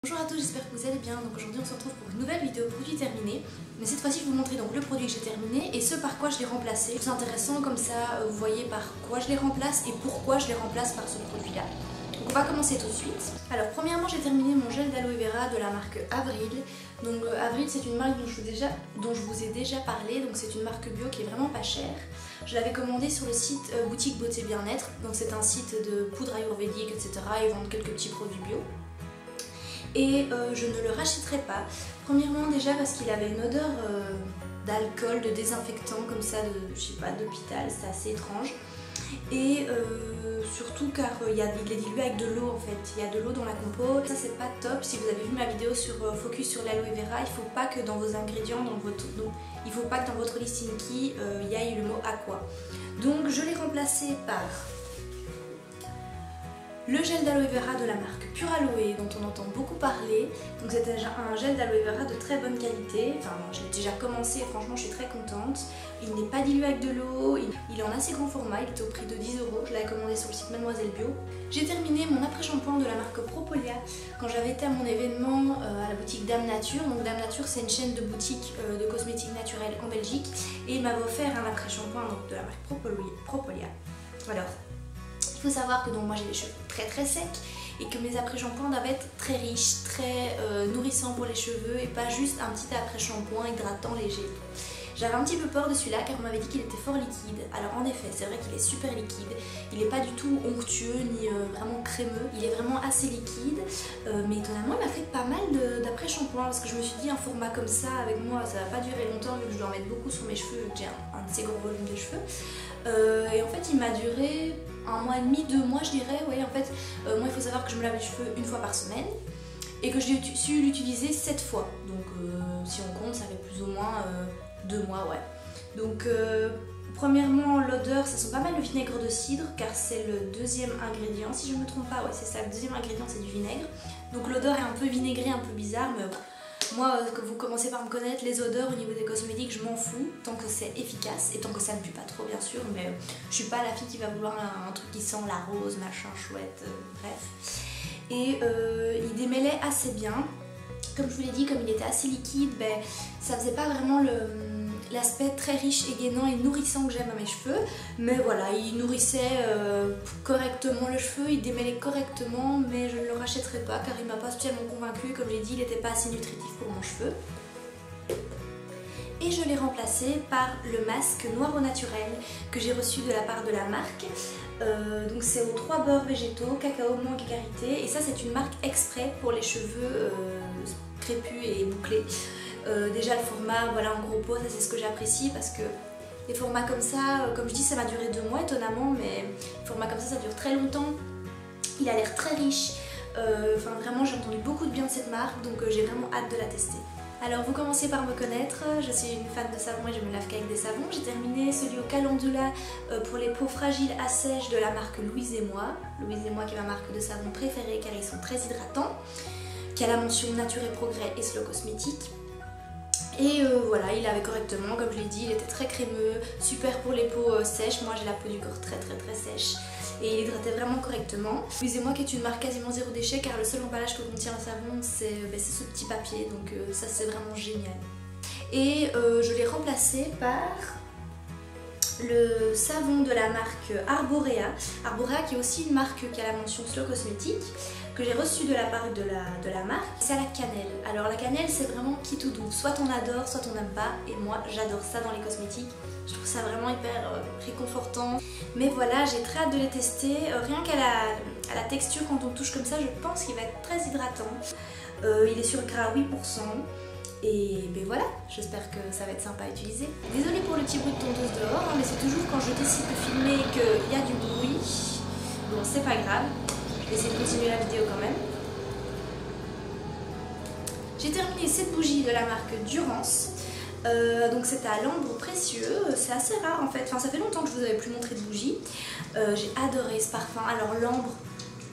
Bonjour à tous, j'espère que vous allez bien. Donc aujourd'hui on se retrouve pour une nouvelle vidéo produit terminé. Mais cette fois-ci je vais vous montrer donc le produit que j'ai terminé et ce par quoi je l'ai remplacé. C'est intéressant comme ça, vous voyez par quoi je les remplace et pourquoi je les remplace par ce produit là. Donc on va commencer tout de suite. Alors premièrement j'ai terminé mon gel d'aloe vera de la marque Avril. Donc Avril c'est une marque dont je vous ai déjà parlé. Donc c'est une marque bio qui est vraiment pas chère. Je l'avais commandé sur le site Boutique Beauté Bien-être. Donc c'est un site de poudre ayurvédique etc. Ils vendent quelques petits produits bio. Et je ne le rachèterai pas. Premièrement déjà parce qu'il avait une odeur d'alcool, de désinfectant comme ça, je sais pas, d'hôpital, c'est assez étrange. Et surtout car il est dilué avec de l'eau en fait, il y a de l'eau dans la compote, ça c'est pas top. Si vous avez vu ma vidéo sur focus sur l'aloe vera, il faut pas que dans vos ingrédients, il faut pas que dans votre listing il y ait le mot aqua. Donc je l'ai remplacé par le gel d'aloe vera de la marque Pure Aloe dont on entend beaucoup parler. Donc c'est un gel d'aloe vera de très bonne qualité. Enfin je l'ai déjà commencé et franchement je suis très contente. Il n'est pas dilué avec de l'eau, il est en assez grand format, il était au prix de 10 €. Je l'avais commandé sur le site Mademoiselle Bio. J'ai terminé mon après-shampoing de la marque Propolia quand j'avais été à mon événement à la boutique Dame Nature. Donc Dame Nature c'est une chaîne de boutiques de cosmétiques naturels en Belgique. Et il m'avait offert un après-shampoing de la marque Propolia. Alors, il faut savoir que donc moi j'ai les cheveux très secs et que mes après-shampoings doivent être très riches, très nourrissants pour les cheveux et pas juste un petit après-shampoing hydratant léger. J'avais un petit peu peur de celui-là car on m'avait dit qu'il était fort liquide. Alors en effet c'est vrai qu'il est super liquide, il n'est pas du tout onctueux ni vraiment crémeux, il est vraiment assez liquide mais étonnamment il m'a fait pas mal d'après-shampoing parce que je me suis dit un format comme ça avec moi ça va pas durer longtemps vu que je dois en mettre beaucoup sur mes cheveux vu que j'ai un assez gros volume de cheveux. Et en fait il m'a duré 1 mois et demi, 2 mois je dirais. Oui, en fait moi il faut savoir que je me lave les cheveux 1 fois par semaine et que j'ai su l'utiliser 7 fois. Donc si on compte ça fait plus ou moins 2 mois, ouais. Donc premièrement l'odeur, ça sent pas mal le vinaigre de cidre car c'est le deuxième ingrédient si je me trompe pas, ouais c'est ça, le deuxième ingrédient c'est du vinaigre. Donc l'odeur est un peu vinaigrée, un peu bizarre mais moi, que vous commencez par me connaître, les odeurs au niveau des cosmétiques, je m'en fous tant que c'est efficace et tant que ça ne pue pas trop bien sûr, mais je suis pas la fille qui va vouloir un truc qui sent la rose, machin chouette, bref. Et il démêlait assez bien. Comme je vous l'ai dit, comme il était assez liquide, ben, ça faisait pas vraiment l'aspect très riche et gainant et nourrissant que j'aime à mes cheveux, mais voilà, il nourrissait correctement le cheveu, il démêlait correctement, mais je ne le rachèterai pas car il m'a pas spécialement convaincue. Comme j'ai dit, il n'était pas assez nutritif pour mon cheveu. Et je l'ai remplacé par le masque noir au naturel que j'ai reçu de la part de la marque. Donc c'est aux 3 beurres végétaux, cacao, mangue et karité, et ça c'est une marque exprès pour les cheveux crépus et bouclés. Déjà le format, voilà en gros pot, ça c'est ce que j'apprécie parce que les formats comme ça, comme je dis ça m'a duré 2 mois étonnamment, mais les formats comme ça dure très longtemps, il a l'air très riche, enfin vraiment j'ai entendu beaucoup de bien de cette marque donc j'ai vraiment hâte de la tester. Alors vous commencez par me connaître, je suis une fan de savon et je me lave qu'avec des savons. J'ai terminé celui au calendula pour les peaux fragiles à sèche de la marque Louise et moi. Louise et moi qui est ma marque de savon préférée car ils sont très hydratants, qui a la mention Nature et Progrès et Slow Cosmétique. Et voilà, il avait correctement, comme je l'ai dit, il était très crémeux, super pour les peaux sèches. Moi j'ai la peau du corps très sèche et il hydratait vraiment correctement. Louise et moi qui est une marque quasiment zéro déchet car le seul emballage que contient le savon c'est ce petit papier, donc ça c'est vraiment génial. Et je l'ai remplacé par le savon de la marque Arborea. Arborea qui est aussi une marque qui a la mention Slow Cosmétique, que j'ai reçu de la part de la marque. C'est à la cannelle. Alors la cannelle c'est vraiment qui tout double, soit on adore, soit on n'aime pas, et moi j'adore ça dans les cosmétiques. Je trouve ça vraiment hyper réconfortant. Mais voilà, j'ai très hâte de les tester. Rien qu'à la texture quand on touche comme ça, je pense qu'il va être très hydratant. Il est sur gras 8%. Et ben voilà, j'espère que ça va être sympa à utiliser. Désolée pour le petit bruit de tondeuse dehors, hein, mais c'est toujours quand je décide de filmer et qu'il y a du bruit. Bon, c'est pas grave. Je vais essayer de continuer la vidéo quand même. J'ai terminé cette bougie de la marque Durance. Donc c'est à l'ambre précieux, c'est assez rare en fait, enfin ça fait longtemps que je vous avais plus montré de bougie. J'ai adoré ce parfum, alors l'ambre,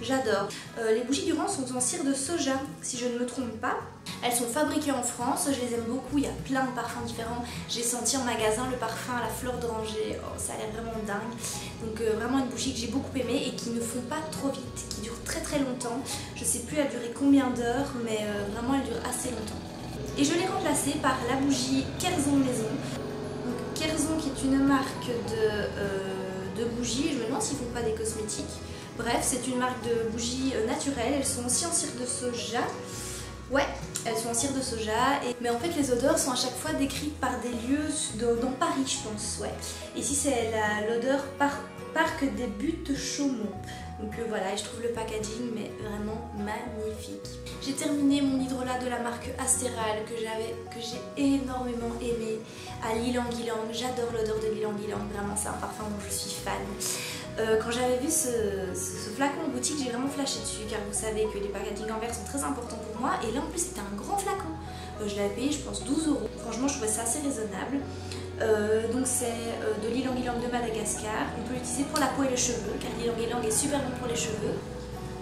j'adore. Les bougies Durance sont en cire de soja, si je ne me trompe pas. Elles sont fabriquées en France, je les aime beaucoup, il y a plein de parfums différents. J'ai senti en magasin le parfum à la fleur d'oranger, oh, ça a l'air vraiment dingue. Donc vraiment une bougie que j'ai beaucoup aimée et qui ne fond pas trop vite, qui dure très très longtemps. Je sais plus elle durait combien d'heures, mais vraiment elle dure assez longtemps. Et je l'ai remplacée par la bougie Kerzon Maison. Donc Kerzon qui est une marque de bougies, je me demande s'ils font pas des cosmétiques. Bref, c'est une marque de bougies naturelles, elles sont aussi en cire de soja. Ouais, elles sont en cire de soja. Mais en fait, les odeurs sont à chaque fois décrites par des lieux dans Paris, je pense. Ouais. Ici, c'est l'odeur Parc des Buttes Chaumont. Donc voilà, je trouve le packaging mais vraiment magnifique. J'ai terminé mon hydrolat de la marque Astéral que j'ai énormément aimé à l'Ylang Ylang. J'adore l'odeur de l'Ylang Ylang, vraiment c'est un parfum dont je suis fan. Quand j'avais vu ce flacon en boutique, j'ai vraiment flashé dessus car vous savez que les packagings en verre sont très importants pour moi et là en plus c'était un grand flacon. Je l'avais payé je pense 12 €. Franchement je trouvais ça assez raisonnable. Donc c'est de l'Ylang Ylang de Madagascar. On peut l'utiliser pour la peau et les cheveux car l'Ylang Ylang est super bon pour les cheveux.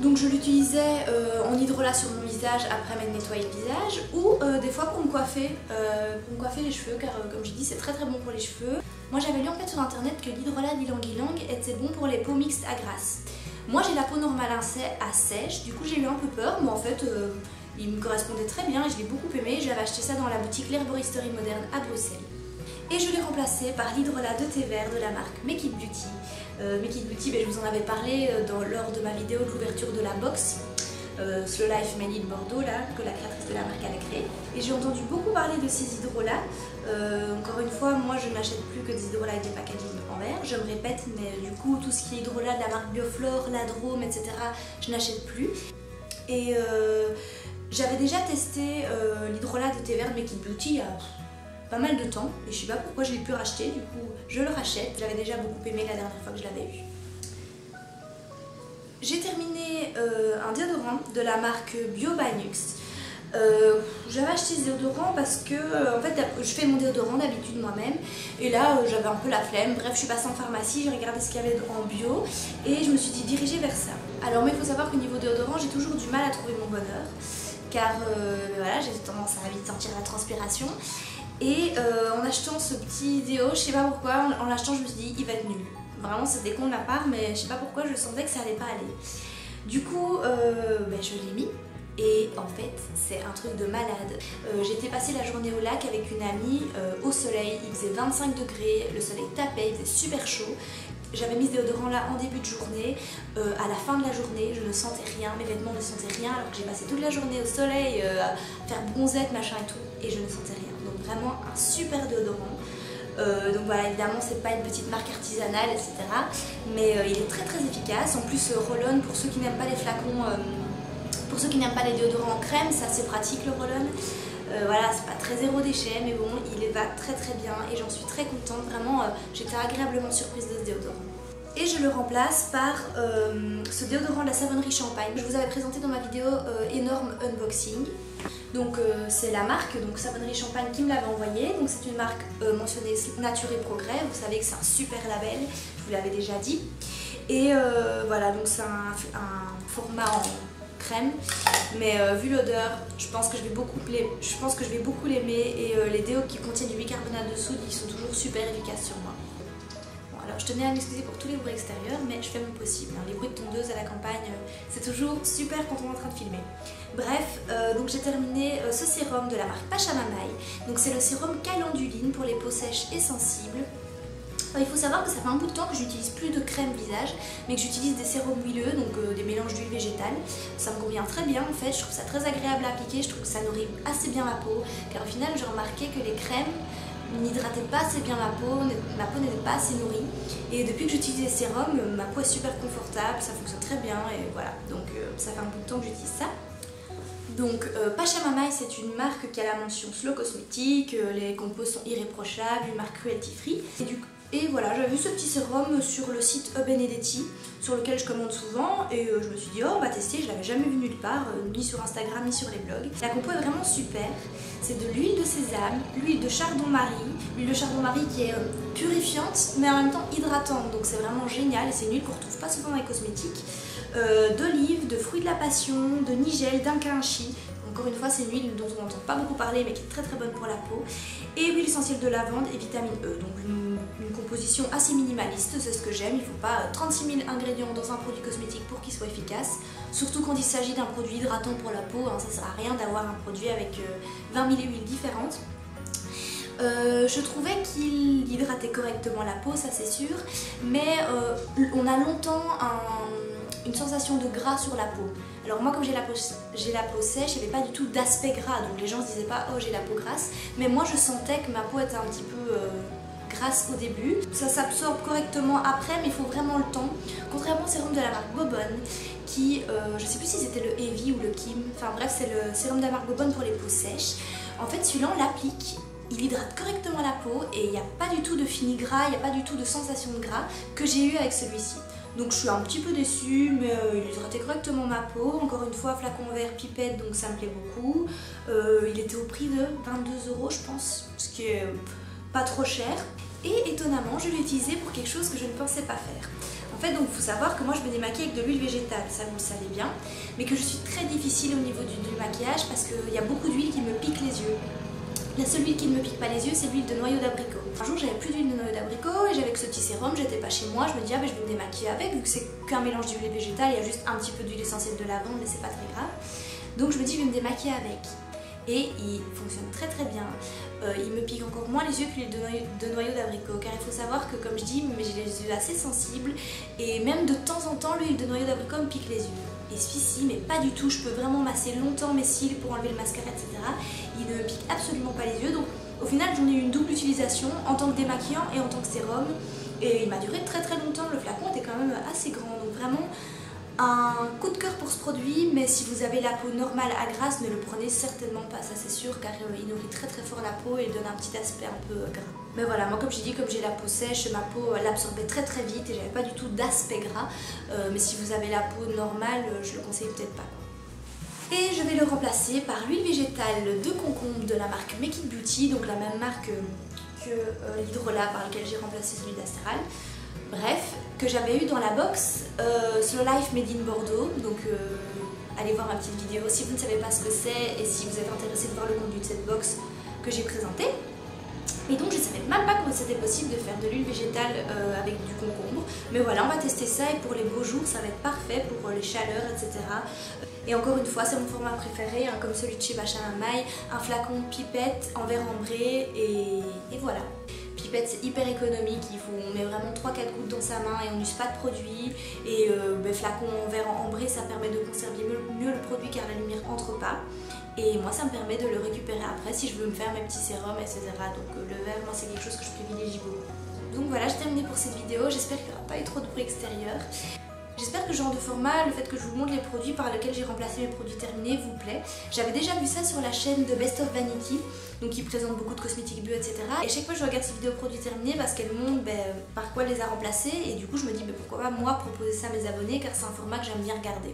Donc je l'utilisais en hydrolat sur mon visage après m'être nettoyé le visage ou des fois pour me coiffer les cheveux car comme je dis c'est très bon pour les cheveux. Moi j'avais lu en fait sur internet que l'hydrolat d'Ylang Ylang était bon pour les peaux mixtes à grasse. Moi j'ai la peau normale à sèche, du coup j'ai eu un peu peur mais en fait il me correspondait très bien et je l'ai beaucoup aimé. J'avais acheté ça dans la boutique l'Herboristerie Moderne à Bruxelles. Et je l'ai remplacé par l'hydrolat de thé vert de la marque Make It Beauty. Make It Beauty, je vous en avais parlé lors de ma vidéo de l'ouverture de la box Slow Life Made in Bordeaux là, que la créatrice de la marque a créé. Et j'ai entendu beaucoup parler de ces hydrolats. Encore une fois, moi je n'achète plus que des hydrolats avec des packaging en verre, je me répète, mais du coup tout ce qui est hydrolat de la marque Bioflore, Ladrome, etc. je n'achète plus. Et j'avais déjà testé l'hydrolat de thé vert de Make It Beauty il y a pas mal de temps et je sais pas pourquoi je l'ai pu racheter, du coup je le rachète. Je l'avais déjà beaucoup aimé la dernière fois que je l'avais eu. J'ai terminé un déodorant de la marque Bio by Nuxe. J'avais acheté ce déodorant parce que en fait je fais mon déodorant d'habitude moi-même et là j'avais un peu la flemme. Bref, je suis passée en pharmacie, j'ai regardé ce qu'il y avait en bio et je me suis dit diriger vers ça. Alors mais il faut savoir qu'au niveau déodorant j'ai toujours du mal à trouver mon bonheur car voilà, j'ai tendance à vite sentir la transpiration. Et en achetant ce petit déo, je sais pas pourquoi, en l'achetant je me suis dit il va être nul. Vraiment c'était con de ma part mais je sais pas pourquoi je sentais que ça allait pas aller. Du coup je l'ai mis et en fait c'est un truc de malade. J'étais passée la journée au lac avec une amie au soleil, il faisait 25 degrés, le soleil tapait, il faisait super chaud. J'avais mis ce déodorant là en début de journée, à la fin de la journée je ne sentais rien, mes vêtements ne sentaient rien alors que j'ai passé toute la journée au soleil à faire bronzette machin et tout et je ne sentais rien. Donc vraiment un super déodorant. Donc voilà, évidemment c'est pas une petite marque artisanale etc. Mais il est très efficace. En plus roll-on, pour ceux qui n'aiment pas les flacons, pour ceux qui n'aiment pas les déodorants en crème, c'est assez pratique le roll-on. Voilà, c'est pas très zéro déchet mais bon il va très bien et j'en suis très contente. Vraiment j'étais agréablement surprise de ce déodorant. Et je le remplace par ce déodorant de la savonnerie Champagne. Je vous avais présenté dans ma vidéo énorme unboxing. Donc c'est la marque donc Savonnerie Champagne qui me l'avait envoyé. Donc c'est une marque mentionnée Nature et Progrès. Vous savez que c'est un super label, je vous l'avais déjà dit. Et voilà, donc c'est un format en crème. Mais vu l'odeur, je pense que je vais beaucoup l'aimer. Et les déos qui contiennent du bicarbonate de soude, ils sont toujours super efficaces sur moi. Alors je tenais à m'excuser pour tous les bruits extérieurs mais je fais mon possible. Les bruits de tondeuse à la campagne, c'est toujours super quand on est en train de filmer. Bref, donc j'ai terminé ce sérum de la marque Pachamamaï. Donc c'est le sérum calenduline pour les peaux sèches et sensibles. Il faut savoir que ça fait un bout de temps que j'utilise plus de crème visage mais que j'utilise des sérums huileux, donc des mélanges d'huile végétale. Ça me convient très bien en fait, je trouve ça très agréable à appliquer, je trouve que ça nourrit assez bien ma peau car au final j'ai remarqué que les crèmes n'hydratait pas assez bien ma peau n'était pas assez nourrie et depuis que j'utilise les sérums, ma peau est super confortable, ça fonctionne très bien et voilà, donc ça fait un bout de temps que j'utilise ça. Donc Pachamamaï c'est une marque qui a la mention Slow Cosmétique, les compos sont irréprochables, une marque cruelty free et voilà, j'avais vu ce petit sérum sur le site Benedetti sur lequel je commande souvent et je me suis dit oh on va tester, je l'avais jamais vu nulle part, ni sur Instagram ni sur les blogs. La compo est vraiment super, c'est de l'huile de sésame, l'huile de chardon-marie qui est purifiante mais en même temps hydratante, donc c'est vraiment génial et c'est une huile qu'on retrouve pas souvent dans les cosmétiques. D'olive, de fruits de la passion, de nigel, d'inkainchi. Donc Encore une fois, c'est une huile dont on n'entend pas beaucoup parler mais qui est très très bonne pour la peau. Et huile essentielle de lavande et vitamine E, donc une composition assez minimaliste, c'est ce que j'aime. Il ne faut pas 36 000 ingrédients dans un produit cosmétique pour qu'il soit efficace. Surtout quand il s'agit d'un produit hydratant pour la peau, hein, ça ne sert à rien d'avoir un produit avec 20 000 huiles différentes. Je trouvais qu'il hydratait correctement la peau, ça c'est sûr, mais on a longtemps une sensation de gras sur la peau. Alors moi, comme j'ai la peau sèche, il n'y avait pas du tout d'aspect gras, donc les gens ne se disaient pas « oh j'ai la peau grasse », mais moi je sentais que ma peau était un petit peu grasse au début. Ça s'absorbe correctement après, mais il faut vraiment le temps. Contrairement au sérum de la marque Bobonne, qui, je ne sais plus si c'était le Heavy ou le Kim, enfin bref, c'est le sérum de la marque Bobonne pour les peaux sèches. En fait, celui-là, on l'applique. Il hydrate correctement la peau et il n'y a pas du tout de fini gras, il n'y a pas du tout de sensation de gras que j'ai eu avec celui-ci. Donc je suis un petit peu déçue, mais il hydratait correctement ma peau. Encore une fois, flacon vert pipette, donc ça me plaît beaucoup. Il était au prix de 22 € je pense, ce qui est pas trop cher. Et étonnamment, je l'ai utilisé pour quelque chose que je ne pensais pas faire. En fait, donc il faut savoir que moi je me démaquille avec de l'huile végétale, ça vous le savez bien, mais que je suis très difficile au niveau du maquillage parce qu'il y a beaucoup d'huile qui me pique les yeux. La seule huile qui ne me pique pas les yeux, c'est l'huile de noyau d'abricot. Un jour, j'avais plus d'huile de noyau d'abricot et j'avais que ce petit sérum, j'étais pas chez moi, je me dis ah ben je vais me démaquiller avec, vu que c'est qu'un mélange d'huile végétale, il y a juste un petit peu d'huile essentielle de lavande, mais c'est pas très grave. Donc je me dis je vais me démaquiller avec. Et il fonctionne très très bien. Il me pique encore moins les yeux que l'huile de noyau d'abricot, car il faut savoir que comme je dis, j'ai les yeux assez sensibles et même de temps en temps l'huile de noyau d'abricot me pique les yeux. Et celui-ci, mais pas du tout, je peux vraiment masser longtemps mes cils pour enlever le mascara, etc. Il ne me pique absolument pas les yeux, donc au final j'en ai eu une double utilisation en tant que démaquillant et en tant que sérum. Et il m'a duré très très longtemps, le flacon était quand même assez grand, donc vraiment un coup de cœur pour ce produit, mais si vous avez la peau normale à grasse, ne le prenez certainement pas, ça c'est sûr, car il nourrit très très fort la peau et il donne un petit aspect un peu gras. Mais voilà, moi comme j'ai dit, comme j'ai la peau sèche, ma peau l'absorbait très très vite et j'avais pas du tout d'aspect gras, mais si vous avez la peau normale, je le conseille peut-être pas. Et je vais le remplacer par l'huile végétale de concombre de la marque Make It Beauty, donc la même marque que l'hydrolat par lequel j'ai remplacé celui d'Astral. Bref, que j'avais eu dans la box Slow Life Made in Bordeaux, donc allez voir ma petite vidéo si vous ne savez pas ce que c'est et si vous êtes intéressé de voir le contenu de cette box que j'ai présenté. Et donc je ne savais même pas comment c'était possible de faire de l'huile végétale avec du concombre. Mais voilà, on va tester ça et pour les beaux jours, ça va être parfait pour les chaleurs, etc. Et encore une fois, c'est mon format préféré, hein, comme celui de chez Benjamin Maille, un flacon pipette en verre ambré et voilà. Pipette, c'est hyper économique, on met vraiment 3-4 gouttes dans sa main et on n'use pas de produit. Et flacon en verre ambré, ça permet de conserver mieux le produit car la lumière entre pas. Et moi ça me permet de le récupérer après si je veux me faire mes petits sérums, etc. Donc le verre, moi c'est quelque chose que je privilégie beaucoup. Donc voilà, j'ai terminé pour cette vidéo, j'espère qu'il n'y aura pas eu trop de bruit extérieur. J'espère que ce genre de format, le fait que je vous montre les produits par lesquels j'ai remplacé mes produits terminés vous plaît. J'avais déjà vu ça sur la chaîne de Best of Vanity, donc qui présente beaucoup de cosmétiques bio, etc. Et chaque fois je regarde ces vidéos produits terminés parce qu'elles montrent par quoi elle les a remplacés et du coup je me dis pourquoi pas moi proposer ça à mes abonnés car c'est un format que j'aime bien regarder.